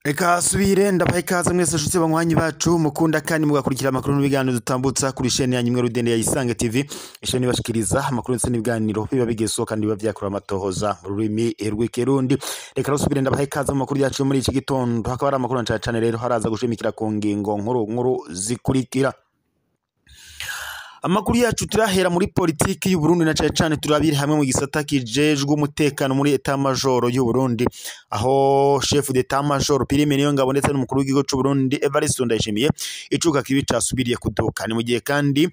Eka subire ndabaye kaza mwese shutse banywanyi bacu mukunda kandi mugakurikira amakuru n'ibiganiro dutambutsa kuri chaîne ya Nyimwe Rudende ya Isange TV. Isheni bashikiriza amakuru ndetse n'ibiganiro biba bigeso kandi biba byakura amatohoza mu rurimi rw'ikirundi. Reka rusubire ndabaye kaza mu makuru yacu muri iki gitondo, hakaba ari amakuru cyane rero haraza gushimikira ku ngingo nkuru zikurikira. Amakuru yacu turahera muri politiki y'u Burundi na cyane turabiri hamwe mu gisata kijejwe umutekano muri etat major y'u Burundi, aho chef d'etat major Prime Niyongabo ndetse n'umukuru w'igihugu cy'u Burundi Evariste Ndayishimiye icuka kibi casubiriye kuduka. Ni mu gihe kandi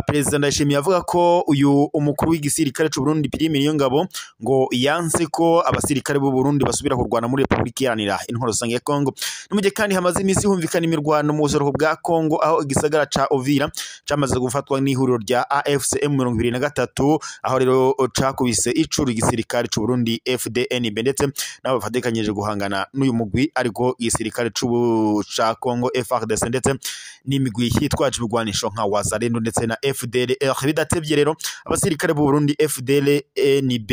President Ndayishimiye avuga ko uyu umukuru w'igisirikare cy'u Burundi Prime Niyongabo ngo yanse ko abasirikare b'u Burundi basubira kurwana muri Republika Iharanira Intwaro Rusange ya Kongo. Ni mu gihe kandi hamaze iminsi humvikana imirwano mu buseruko bwa Kongo, aho igisagara ca Uvira camaze gufatwa n'ihuriro rya AFCM 23, aho rero cakubise icuru igisirikare cy'u Burundi FDNB ndetse nabo bafatikanyije guhangana n'uyu mugwi, ariko igisirikare ca Kongo FARDC ndetse n'imigwi hitwaje ibigwanisho nka Wazalendo ndetse na FDLR. Bidatevye rero abasirikare b'u Burundi FDNB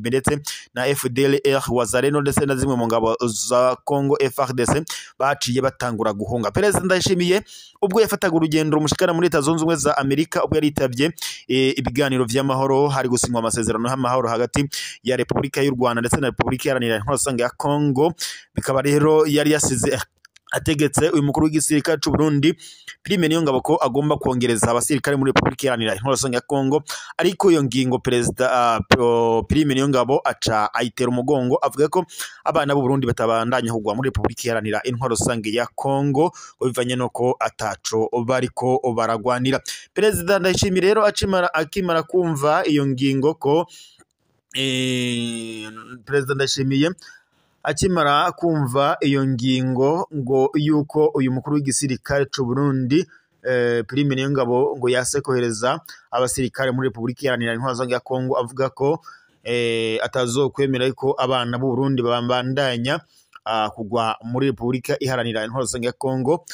ndetse na FDLR Wazalendo ndetse na zimwe mu ngabo za Kongo FARDC baciye batangura guhunga. President Ndayishimiye ubwo yafataga urugendo rumushikana muri Leta Zunze Ubumwe za Amerika, ubwo yaritavye ibiganiro vy'amahoro, hari gusinywa amasezerano y'amahoro hagati ya Republika y'u Rwanda ndetse na Republika Iharanira Intwaro Rusange ya Kongo. Bikaba rero yari yasize ategetse uyu mukuru w'igisirikare cy'u Burundi Prime Niyongabo ko agomba kongereza abasirikare muri Republika Iharanira Intwaro Rusange ya Kongo, ariko iyo ngingo Perezida Prime Niyongabo aca ayitera umugongo, avuga ko abana b'u Burundi batabandanya kugwa muri Republika Iharanira Intwaro Rusange ya Kongo bivanye nuko ataco bariko baragwanira. Perezida Ndayishimiye rero akimara kumva iyo ngingo ko Perezida Ndayishimiye akimara kumva iyo ngingo ngo yuko uyu mukuru w'igisirikare cy'u Burundi Prime Niyongabo ngo yase kohereza abasirikare muri Republika Iharanira Intwaro Rusange ya Kongo, avuga ko atazokwemera ko abana b'u Burundi babandanya kugwa muri Republika Iharanira Intwaro Rusange ya Kongo.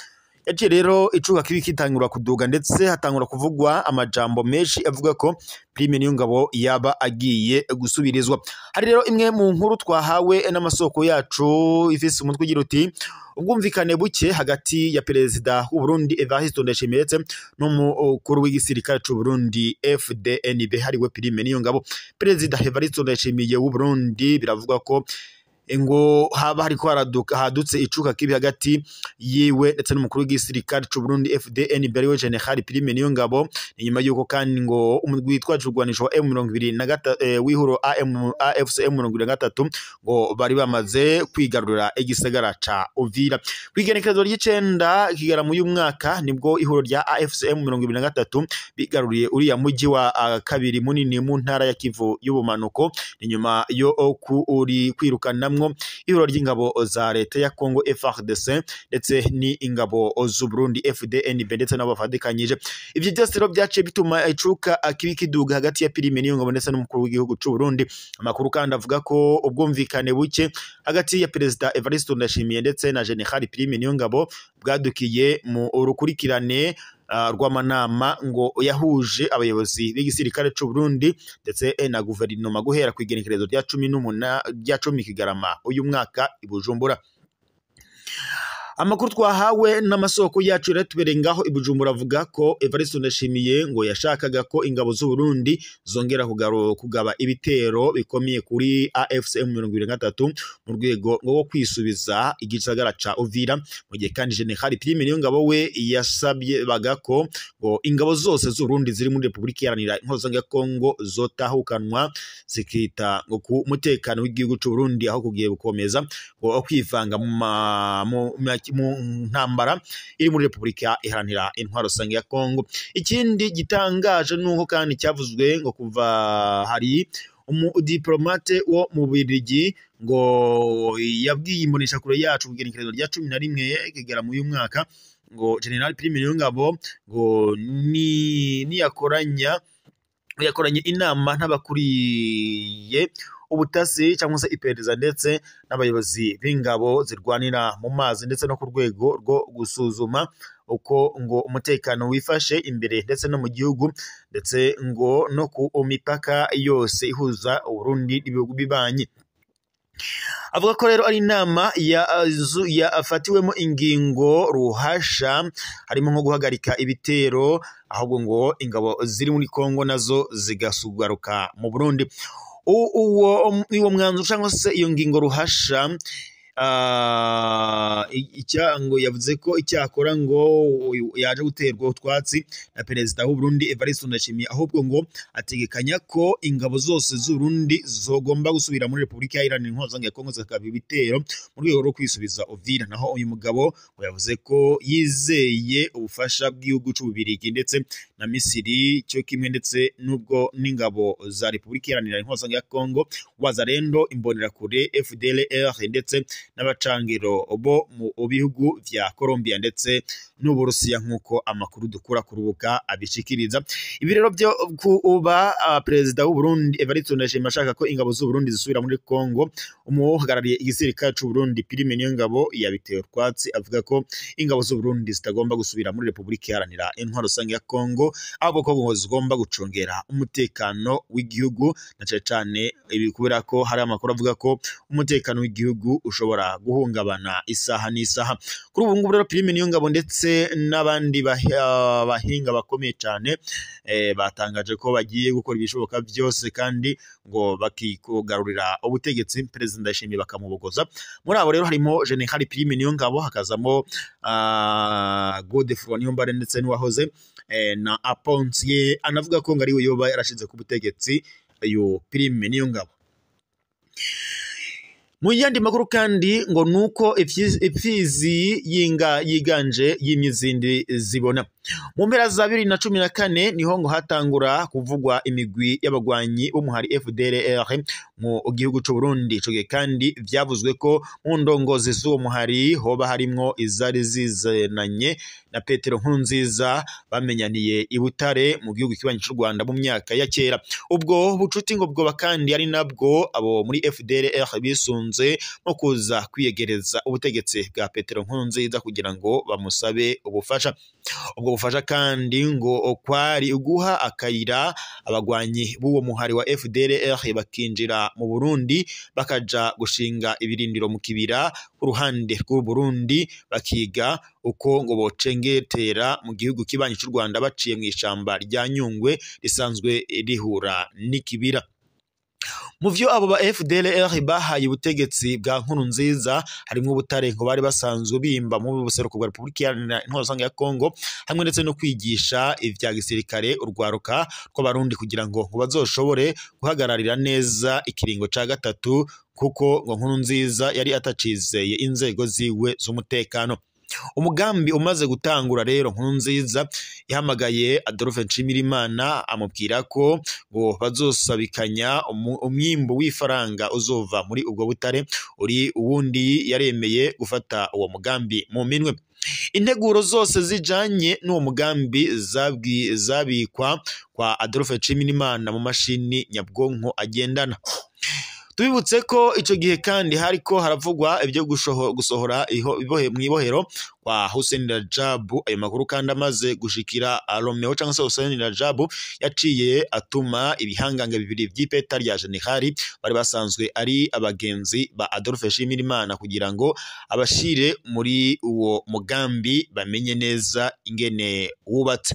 Yaciye rero icuka kibi kitangura kuduga ndetse hatangura kuvugwa amajambo menshi avuga ko Prime Niyongabo yaba agiye gusubirizwa. Hari rero imwe mu nkuru twahawe n'amasoko yacu ifise umutwe ugira uti ubwumvikane buke hagati ya Perezida w'u Burundi Evariste Ndayishimiye n'umukuru w'igisirikare cy'u Burundi FDNB hariwe Prime Niyongabo. Perezida Evariste Ndayishimiye w'u Burundi biravugwa ko ngo haba hariko hadutse icuka kibi hagati yiwe ndetse n'umukuru w'igisirikare cy'u Burundi FDNB ariwe General Prime Niyongabo. Inyuma yuko kandi ngo umugwi witwaje urwanisho wa M23 wihuro AFCM 23 ngo bari bamaze kwigarurira igisagara ca Uvira. Kwigenekerezo ry'icenda kigara mu y'umwaka nibwo ihuro rya AFCM 23 bigaruriye uriya muji wa kabiri munini mu ntara ya Kivu y'ubumanuko, inyuma yo kwirukana ihuriro ry'ingabo za leta ya Kongo FARDC ndetse ni ingabo z'u Burundi FDNB ndetse nabo bafadikanyije. Ivyo byose rero byaciye bituma icuka kibi kiduga hagati ya Prime Niyongabo ndetse n'umukuru w'igihugu cy'u Burundi. Amakuru kandi avuga ko ubwumvikane buke hagati ya Perezida Evariste Ndayishimiye ndetse na General Prime Niyongabo bwadukiye mu urukurikirane rw'amanama ngo yahuje abayobozi b'igisirikare cy'u Burundi ndetse na guverinoma guhera ku igenekerezo rya 10 Kigarama uyu mwaka i Bujumbura. Amakuru twahawe n'amasoko yacu ratuberengaho i Bujumbura avuga ko Evariste Ndayishimiye ngo yashakaga ko ingabo z'u Burundi zongera kugaba ibitero bikomeye kuri AFCM 23 mu rwego rwo kwisubiza igisagara ca Uvira. Mu gihe kandi General Prime Niyongabo we yasabye bagako ngo ingabo zose z'u Burundi ziri muri Republika Iharanira Intwaro Rusange ya Kongo zotahukanwa zikita ngo ku mutekano w'igihugu cy'u Burundi, aho kugiye gukomeza ngo kwivanga mu ntambara iri muri Republika Iharanira Intwaro Rusange ya Kongo. Ikindi gitangaje nuko kandi cyavuzwe ngo kuva hari umudiplomate wo mu Bubiligi ngo yabwiye imbonesha kure yacu kugenekerezo rya 11 kigera mu y'umwaka ngo General Prime Niyongabo ngo yakoranye inama n'abakuriye ubutasi cyangwa se iperereza ndetse n'abayobozi b'ingabo zirwanira mu mazi ndetse no ku rwego rwo gusuzuma uko ngo umutekano wifashe imbere ndetse no mu gihugu ndetse ngo no ku mipaka yose ihuza Uburundi n'ibihugu bibanyi. Avuga ko rero ari inama yafatiwemo ingingo ruhasha harimo nko guhagarika ibitero, ahubwo ngo ingabo ziri muri Kongo nazo zigasugaruka mu Burundi. Uwo mwanzuro cyangwa se iyo ngingo ruhasha icyango yavuze ko icyakora ngo yaje guterwa utwatsi na perezida w'u Burundi Evariste Ndayishimiye, ahubwo ngo ategekanya ko ingabo zose z'u Burundi zogomba gusubira muri Repubulika Iharanira Intwaro ya Kongo zikaba ibitero mu rwego rwo kwisubiza Uvira. Naho uyu mugabo ngo yavuze ko yizeye ubufasha bw'igihugu cy'Ububirigi ndetse na Misiri cyo kimwe ndetse n'ubwo n'ingabo za Repubulika Iharanira Intwaro ya Kongo, Wazalendo, Imbonerakure, FDLR ndetse n'abacangiro bo mu bihugu vya Colombia ndetse n'Uburusiya nk'uko amakuru dukura ku rubuga abishikiriza. Ibi rero byo kuba perezida w'u Burundi Evariste Ndayishimiye ashaka ko ingabo z'u Burundi zisubira muri Kongo, umuhagarariye igisirikare cy'u Burundi Prime Niyongabo yabiteye twatsi, avuga ko ingabo z'u Burundi zitagomba gusubira muri Repubulika Iharanira Intwaro Rusange ya Kongo, ahubwo ko ngo zigomba gucungera umutekano w'igihugu, na cyane ibi kubera ko hari amakuru avuga ko umutekano w'igihugu ushobora guhungabana isaha n'isaha. Kuri ubu ngubu rero Prime Niyongabo ndetse n'abandi bahinga bakomeye cyane batangaje ko bagiye gukora ibishoboka byose kandi ngo bakikugarurira ubutegetsi perezida Ndayishimiye bakamubogoza. Muri abo rero harimo General Prime Niyongabo, hakazamo Godefroid Niyombare ndetse n'uwahoze na Aponsiye anavuga ko ngo ari we yoba yarashize ku butegetsi yo Prime Niyongabo. Mu yandi makuru kandi ngo nuko ipfizi yiganje y'imyizindi zibona. Mu mpera za 2014 niho ngo hatangura kuvugwa imigwi y'abagwanyi b'umuhari FDLR mu gihugu cy'u Burundi. Ico kandi vyavuzwe ko mu ndongozi z'uwo muhari hoba harimwo izari zizenanye na Petero Nkurunziza bamenyaniye i Butare mu gihugu kibanyi cy'u Rwanda mu myaka ya kera. Ubwo bucuti ngo bwoba kandi ari nabwo abo muri FDLR bisunze no kuza kwiyegereza ubutegetsi bwa Petero Nkurunziza kugira ngo bamusabe ubufasha. Ubwo bufasha kandi ngo kwari uguha akayira abagwanyi b'uwo muhari wa FDLR bakinjira mu Burundi bakaja gushinga ibirindiro mu kibira ku ruhande rw'u Burundi, bakiga uko ngo bocengetera mu gihugu kibanyi cy'u Rwanda baciye mu ishamba rya Nyungwe risanzwe rihura n'ikibira. Mu vyo abo ba FDLR bahaye ubutegetsi bwa Nkurunziza harimo Butare ngo bari basanzwe bimba mu buseruko bwa Repubulika Iharanira Intwaro Rusange ya Kongo, hamwe ndetse no kwigisha ivya gisirikare urwaruka rw'abarundi kugira ngo bazoshobore guhagararira neza ikiringo ca gatatu, kuko ngo Nkurunziza yari atacizeye inzego ziwe z'umutekano. Umugambi umaze gutangura rero Nkurunziza yahamagaye Adolphe Nshimirimana amubwira ko ngo bazosabikanya umwimbo w'ifaranga uzova muri ubwo Butare, uri uwundi yaremeye gufata uwo mugambi mu minwe. Integuro zose zijanye n'uwo mugambi zabikwa kwa Adolphe Nshimirimana mu mashini nyabwonko agendana. Tubibutse ko ico gihe kandi hariko haravugwa ibyo gusohora mw'ibohero kwa Hussein Rajab. Ayo makuru kandi amaze gushikira Romeo cyangwa se Hussein Rajab yaciye atuma ibihangange bibiri by'ipeta rya General bari basanzwe ari abagenzi ba Adolphe Nshimirimana kugira ngo abashire muri uwo mugambi bamenye neza ingene wubatse.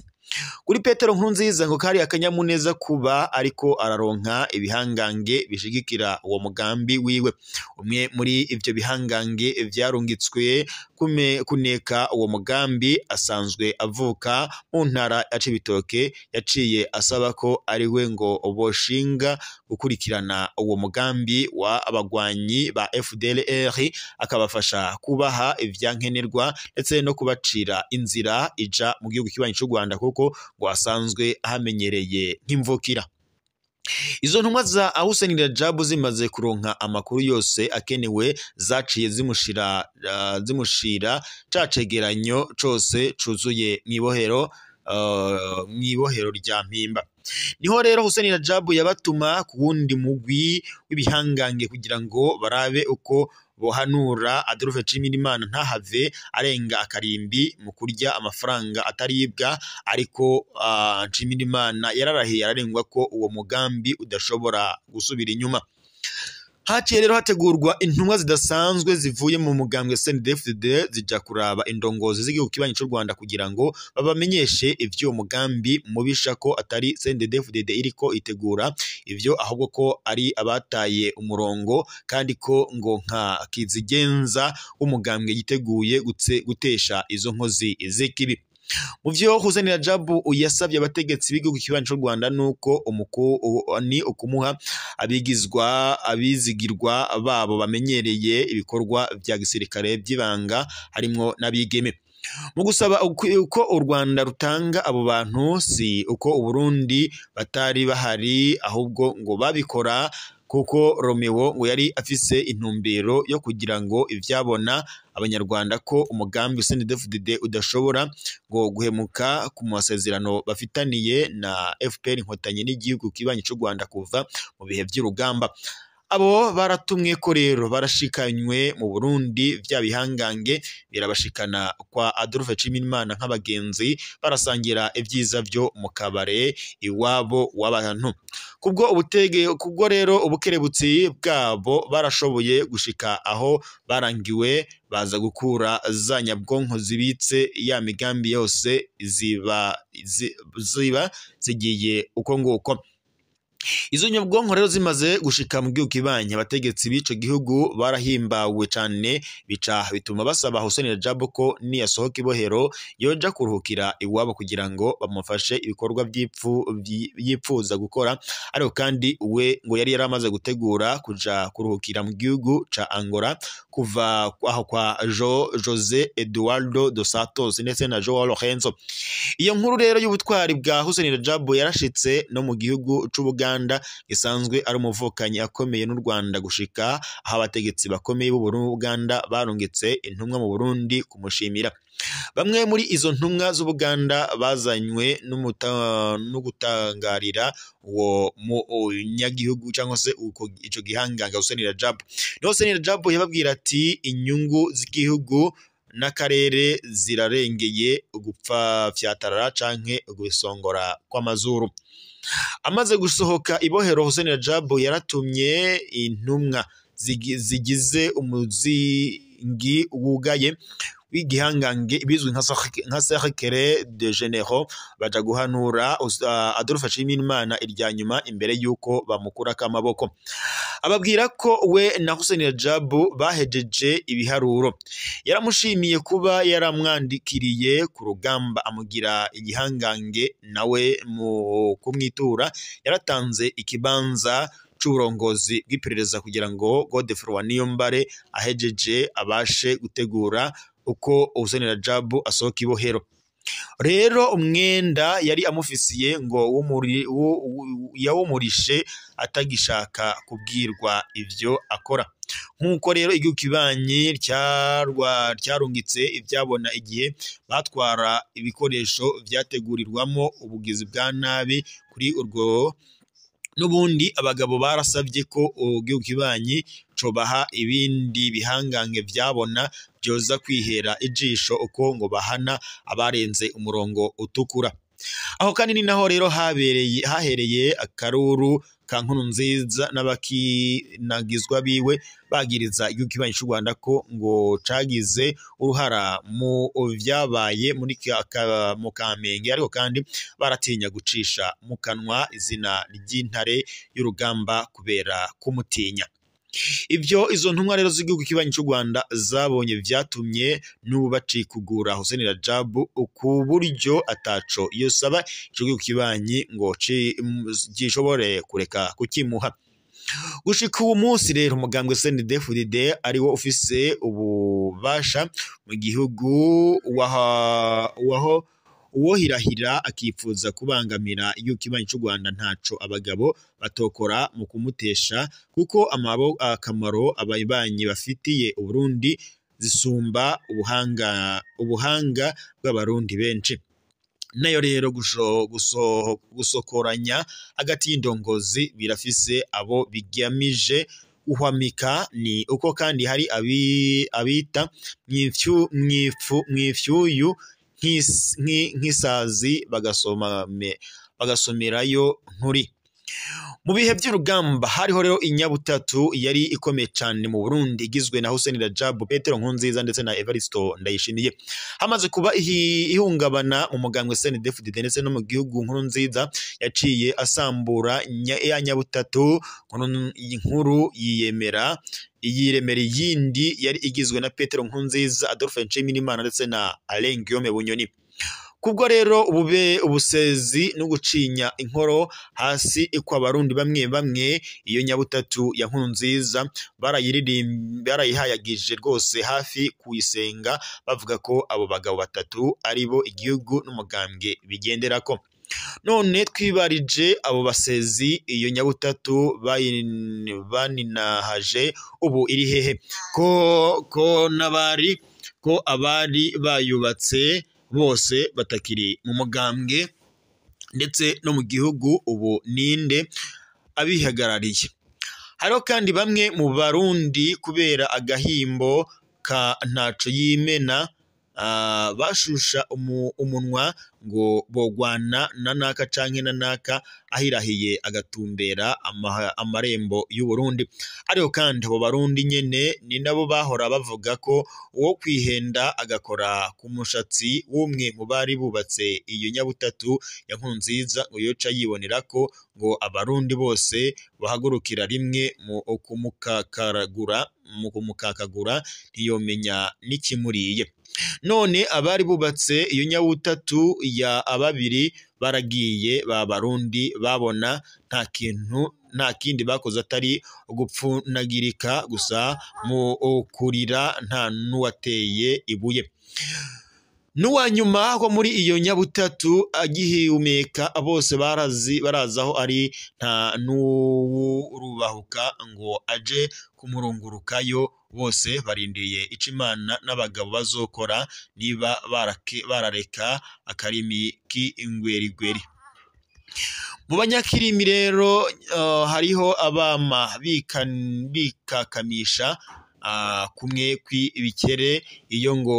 Kuri Petero Nkurunziza ngo kari akanyamuneza kuba ariko araronka ibihangange bishigikira uwo mugambi wiwe. Umwe muri ivyo bihangange vyarungitswe kuneka uwo mugambi asanzwe avuka mu ntara ya Cibitoke, yaciye asaba ko ari we ngo boshinga gukurikirana uwo mugambi wa abagwanyi ba FDLR, akabafasha kubaha ivyankenerwa ndetse no kubacira inzira ija mu gihugu kibanyi cy'u Rwanda, kuko ngo asanzwe ahamenyereye nk'imvukira. Izo ntumwa za Hussein Rajab zimaze kuronka amakuru yose akenewe, zaciye zimushira cacegeranyo cose cuzuye mw'ibohero rya Mpimba. Niho rero Hussein Rajab yabatuma ku wundi mugwi w'ibihangange kugira ngo barabe uko bohanura Adolphe Nshimirimana ntahave arenga akarimbi mu kurya amafaranga ataribwa, ariko Nshimirimana yararahiye ararengwa ko uwo mugambi udashobora gusubira inyuma. Haciye rero hategurwa intumwa zidasanzwe zivuye mu mugambwe CNDD-FDD zija kuraba indongozi z'igihugu kibanyi cy'u Rwanda kugira ngo babamenyeshe ivyo mugambi mubisha ko atari CNDD-FDD iriko itegura ivyo, ahubwo ko ari abataye umurongo, kandi ko ngo nka kizigenza w'umugambwe yiteguye gutesha izo nkozi z'ikibi. Mu vyo Hussein Rajab yasavye abategetsi b'igihugu kibanyi cy'u Rwanda nuko ni ukumuha abizigirwa babo bamenyereye ibikorwa vya gisirikare by'ibanga harimwo n'abigeme. Mu gusaba uko u Rwanda rutanga abo bantu si uko u Burundi batari bahari, ahubwo ngo babikora kuko Romeo ngo yari afise intumbero yo kugira ngo ivyabona abanyarwanda ko umugambi CNDD-FDD udashobora ngo guhemuka ku masezerano bafitaniye na FPR Inkotanyi n'igihugu kibanyi cy'u Rwanda kuva mu bihe by'urugamba. Abo baratumwe ko rero barashikanywe mu Burundi, vya bihangange birabashikana kwa Adolphe Nshimirimana nk'abagenzi, barasangira ivyiza vyo mu kabare iwabo w'abantu. Kubwo rero ubukerebutsi bwabo barashoboye gushika aho barangiwe, baza gukura za nyabwonko zibitse ya migambi yose ziba zigiye uko nguko. Izo nyabwonko rero zimaze gushika mu gihugu kibanyi, abategetsi b'ico gihugu barahimbawe cane, bica bituma basaba Hussein Rajab ko niyasohoka ibohero yoja kuruhukira iwabo kugira ngo bamufashe ibikorwa yipfuza gukora, ariko kandi we ngo yari yaramaze gutegura kuja kuruhukira mu gihugu ca Angola kuva aho kwa Jose Eduardo dos Santos ndetse na Joao Lorenzo. Iyo nkuru rero y'ubutwari bwa Hussein Rajab yarashitse no mu gihugu c'Ubuganda, isanzwe ari umuvukanyi akomeye n'u Rwanda, gushika aho abategetsi bakomeye b'u Buganda barungitse intumwa mu Burundi kumushimira. Bamwe muri izo ntumwa z'Ubuganda bazanywe no gutangarira uwo munyagihugu cyangwa se ico gihanganga Hussein Rajab. Hussein Rajab yababwira ati inyungu z'igihugu n'akarere zirarengeye gupfa fyatarara canke gusongora kw'amazuru. Amaze gusohoka ibohero, Hussein Rajab yaratumye intumwa zigize umuzingi wugaye w'igihangange bizwi nka Cercle de Généraux, baja guhanura Adolphe Nshimirimana irya nyuma imbere yuko bamukurako amaboko. Ababwira ko we na Hussein Rajab bahejeje ibiharuro. Yaramushimiye kuba yaramwandikiriye ku rugamba amugira igihangange, nawe mu kumwitura yaratanze ikibanza c'uburongozi bw'iperereza kugira ngo Godefroid Niyombare ahejeje abashe gutegura uko Hussein Rajab asohoka ibohero. Rero umwenda yari amufisiye ngo yawumurishe atagishaka kubwirwa ivyo akora. Nkuko rero igihugu kibanyi cyarungitse ivyabona igihe batwara ibikoresho vyategurirwamo ubugizi bwa nabi kuri urwo, n'ubundi abagabo barasabye ko igihugu kibanyi cobaha ibindi bihangange vyabona byoza kwihera ijisho uko ngo bahana abarenze umurongo utukura. Aho kandi ni naho rero hahereye akaruru ka Nkurunziza n'abakinagizwa biwe bagiriza igihugu kibanyi cy'u Rwanda ko ngo cagize uruhara mu vyabaye mu Kamenge, ariko kandi baratinya gucisha mu kanwa izina ry'intare y'urugamba kubera kumutinya. Izo ntumwa rero z'igihugu kibanyi cy'u Rwanda zabonye vyatumye n'ubu bacikugura Hussein Rajab ku buryo ataco yosaba ico gihugu kibanyi ngo gishobore kureka kukimuha. Gushika uwo munsi rero umugambwe CNDD-FDD ariwo ufise ububasha mu gihugu uwohirahira akipfuza kubangamira igihugu kibanyi cy'u Rwanda ntaco abagabo batokora mu kumutesha, kuko akamaro ababanyi bafitiye Uburundi zisumba ubuhanga bw'abarundi benshi. Nayo rero gusokoranya hagati y'indongozi birafise abo bigamije uhwamika ni uko kandi hari abita mwifyuyu nk'isazi bagasomerayo nkuri. Mu bihe by'urugamba hariho rero inyabutatu yari ikomeye cyane mu Burundi igizwe na Hussein Rajab, Petero Nkurunziza ndetse na Evaristo Ndayishimiye. Hamaze kuba ihungabana mu mugambwe CNDD-FDD ndetse no mu gihugu, Nkurunziza yaciye asambura ya nyabutatu inkuru yiremera iyindi yari igizwe na Petero Nkurunziza, Adolphe Nshimirimana ndetse na Alain Guillaume Bunyoni. Kubwo rero ubusezi no gucinya inkoro hasi kw'abarundi bamwe iyo nyabutatu ya Nkurunziza barayihayagije rwose hafi kuyisenga, bavuga ko abo bagabo batatu ari bo igihugu n'umugambwe bigenderako. None twibarije abo basezi iyo nyabutatu baninahaje ubu iri hehe? Ko abari bayubatse bose batakiri mu mugambwe ndetse no mu gihugu, ubu ninde abihagarariye? Hariho kandi bamwe mu Barundi kubera agahimbo ka ntaco yimena bashusha umunwa ngo bogwana na naka canke na naka ahirahiye agatumbera amarembo y'u Burundi. Ariko kandi abo Barundi nyene ni nabo bahora bavuga ko uwo kwihenda agakora ku mushatsi w'umwe mu bari bubatse iyo nyabutatu ya Nkurunziza ngo yoca yibonera ko ngo Abarundi bose bahagurukira rimwe mu kumukakagura ntiyomenya n'ikimuriye. None abari bubatse iyo nyabutatu ya ababiri baragiye, ba Barundi babona nta kindi bakoze atari ugupfunagirika gusa mu kurira, nta n'uwateye ibuye. N'uwanyuma ko muri iyo nyabutatu agihumeka bose barazaho ari, nta n'urubahuka ngo aje kumurungurukayo, bose barindiriye ico Imana n'abagabo bazokora niba barareka akarimi k'ingwerigweri. Mu banyakirimi rero hariho abama bikakamisha kumwe kw'ibikere iyo ngo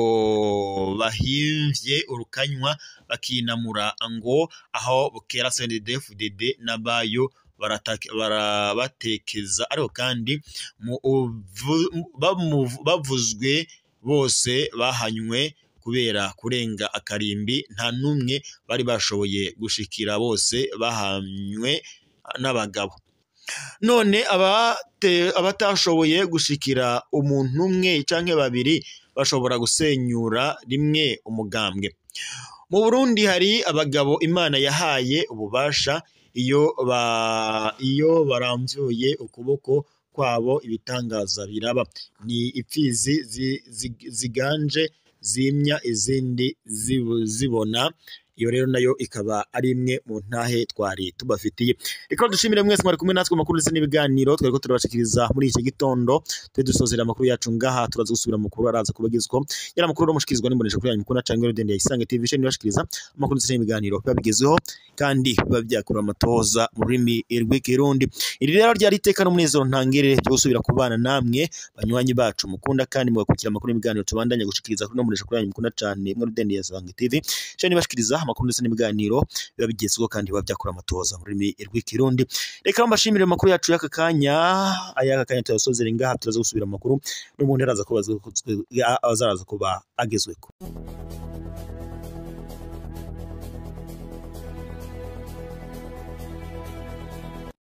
bahimvye urukanywa bakinamura ngo aho bukera CNDD-FDD n'abayo barabatekeza. Ariko kandi bavuzwe bose bahanywe kubera kurenga akarimbi, nta numwe bari bashoboye gushikira, bose bahanywe n'abagabo. None abatashoboye gushikira umuntu umwe canke babiri bashobora gusenyura rimwe umugambwe. Mu Burundi hari abagabo Imana yahaye ububasha, iyo baramvyuye ukuboko kwabo ibitangaza biraba. Ni ipfizi ziganje zimya izindi zibona. Iyo rero nayo ikaba ari imwe mu ntahe twari tubafitiye. Reka dushimire mwese mwari kumwe natwe makuru ndetse n'ibiganiro twariko turabashikiriza muri iki gitondo. Dusozera amakuru yacu ngaha, turaza gusubira makuru araza kubagizwa yara makuru mushikirizwa n'imbonesha kuri yanyu mukunda cyangwa Rodende ya Isange TV bashikiriza amakuru ndetse n'ibiganiro babigezeho kandi babyakura amatoza mu rurimi rw'ikirundi. Iri rero ryari iteka n'umunezero ntangere byo gusubira kubana namwe banywanyi bacu mukunda kandi mugakurikira amakuru n'ibiganiro tubandanya gushikiriza kuri n'imbonesha kuri yanyu mukunda cyane muri Rodende ya Isange TV bashikiriza amakuru ndetse n'ibiganiro biba bigezweho kandi biba byakura amatoza mu rurimi rw'ikirundi. Reka mbashimire amakuru yacu y'aka kanya tuyasozera ngaha, turaza gusubira amakuru n'ubundi araza kuba agezweko.